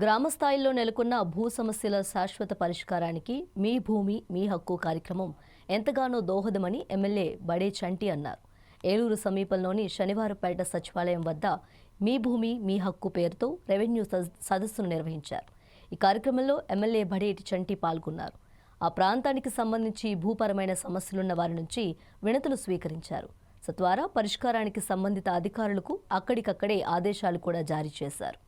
గ్రామ స్థాయిలో నెలకొన్న భూ సమస్యల శాశ్వత పరిష్కారానికి మీ భూమి మీ హక్కు కార్యక్రమం ఎంతగానో దోహదమని ఎమ్మెల్యే బడే చంటి అన్నారు. ఏలూరు సమీపంలోని శనివారపేట సచివాలయం వద్ద మీ భూమి మీ హక్కు పేరుతో రెవెన్యూ సదస్సును నిర్వహించారు. ఈ కార్యక్రమంలో ఎమ్మెల్యే బడేటి చంటి పాల్గొన్నారు. ఆ ప్రాంతానికి సంబంధించి భూపరమైన సమస్యలున్న వారి నుంచి వినతులు స్వీకరించారు. తద్వారా పరిష్కారానికి సంబంధిత అధికారులకు అక్కడికక్కడే ఆదేశాలు కూడా జారీ చేశారు.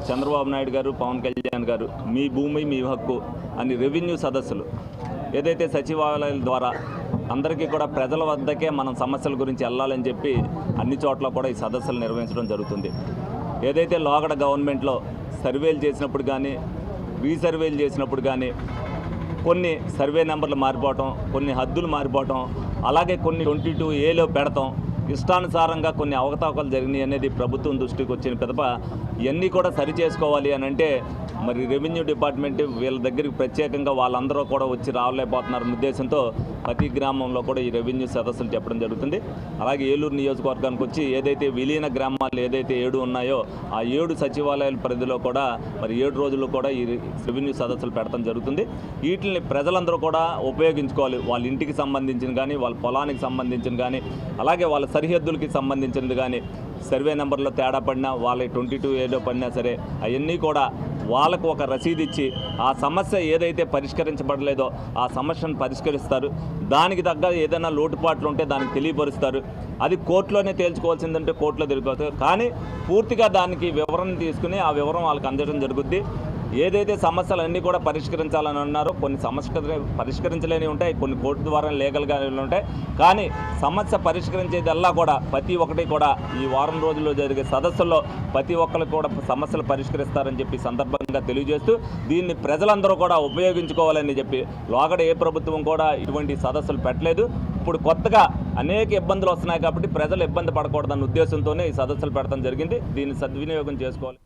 చంద్రబాబు నాయుడు గారు, పవన్ కళ్యాణ్ గారు మీ భూమి మీ హక్కు అని రెవెన్యూ సదస్సులు ఏదైతే సచివాలయాల ద్వారా అందరికీ కూడా ప్రజల వద్దకే మనం సమస్యల గురించి వెళ్ళాలని చెప్పి అన్ని చోట్ల కూడా ఈ సదస్సులు నిర్వహించడం జరుగుతుంది. ఏదైతే లోగడ గవర్నమెంట్లో సర్వేలు చేసినప్పుడు కానీ రీసర్వేలు చేసినప్పుడు కానీ కొన్ని సర్వే నెంబర్లు మారిపోవటం, కొన్ని హద్దులు మారిపోవటం, అలాగే కొన్ని 22A పెడతాం, ఇష్టానుసారంగా కొన్ని అవకతవకలు జరిగినాయి అనేది ప్రభుత్వం దృష్టికి వచ్చిన పిదప ఇవన్నీ కూడా సరి చేసుకోవాలి అని అంటే మరి రెవెన్యూ డిపార్ట్మెంట్ వీళ్ళ దగ్గరికి ప్రత్యేకంగా వాళ్ళందరూ కూడా వచ్చి రావలేకపోతున్నారన్న ఉద్దేశంతో ప్రతి గ్రామంలో కూడా ఈ రెవెన్యూ సదస్సులు చెప్పడం జరుగుతుంది. అలాగే ఏలూరు నియోజకవర్గానికి వచ్చి ఏదైతే విలీన గ్రామాలు ఏదైతే 7 ఉన్నాయో ఆ 7 సచివాలయాల పరిధిలో కూడా మరి 7 రోజులు కూడా ఈ రెవెన్యూ సదస్సులు పెడతాం జరుగుతుంది. వీటిని ప్రజలందరూ కూడా ఉపయోగించుకోవాలి. వాళ్ళ ఇంటికి సంబంధించిన కానీ, వాళ్ళ పొలానికి సంబంధించిన కానీ, అలాగే వాళ్ళ సరిహద్దులకి సంబంధించినది కానీ, సర్వే నెంబర్లో తేడా పడినా, వాళ్ళ 22A పడినా సరే అవన్నీ కూడా వాళ్ళకు ఒక రసీదు ఇచ్చి ఆ సమస్య ఏదైతే పరిష్కరించబడలేదో ఆ సమస్యను పరిష్కరిస్తారు. దానికి తగ్గ ఏదైనా లోటుపాట్లు ఉంటే దానికి తెలియపరుస్తారు. అది కోర్టులోనే తేల్చుకోవాల్సిందంటే కోర్టులో తెలియపోతుంది. కానీ పూర్తిగా దానికి వివరణ తీసుకుని ఆ వివరం వాళ్ళకి అందడం జరుగుద్ది. ఏదైతే సమస్యలన్నీ కూడా పరిష్కరించాలని అన్నారో కొన్ని సమస్యలు పరిష్కరించలేని ఉంటాయి, కొన్ని కోర్టు ద్వారా లీగల్గా ఉంటాయి. కానీ సమస్య పరిష్కరించేదల్లా కూడా ప్రతి ఒక్కటి కూడా ఈ వారం రోజుల్లో జరిగే సదస్సుల్లో ప్రతి ఒక్కరు కూడా సమస్యలు పరిష్కరిస్తారని చెప్పి సందర్భంగా తెలియజేస్తూ దీన్ని ప్రజలందరూ కూడా ఉపయోగించుకోవాలని చెప్పి లోగడ ఏ ప్రభుత్వం కూడా ఇటువంటి సదస్సులు పెట్టలేదు. ఇప్పుడు కొత్తగా అనేక ఇబ్బందులు వస్తున్నాయి కాబట్టి ప్రజలు ఇబ్బంది పడకూడదన్న ఉద్దేశంతోనే ఈ సదస్సులు పెడతాం జరిగింది. దీన్ని సద్వినియోగం చేసుకోవాలి.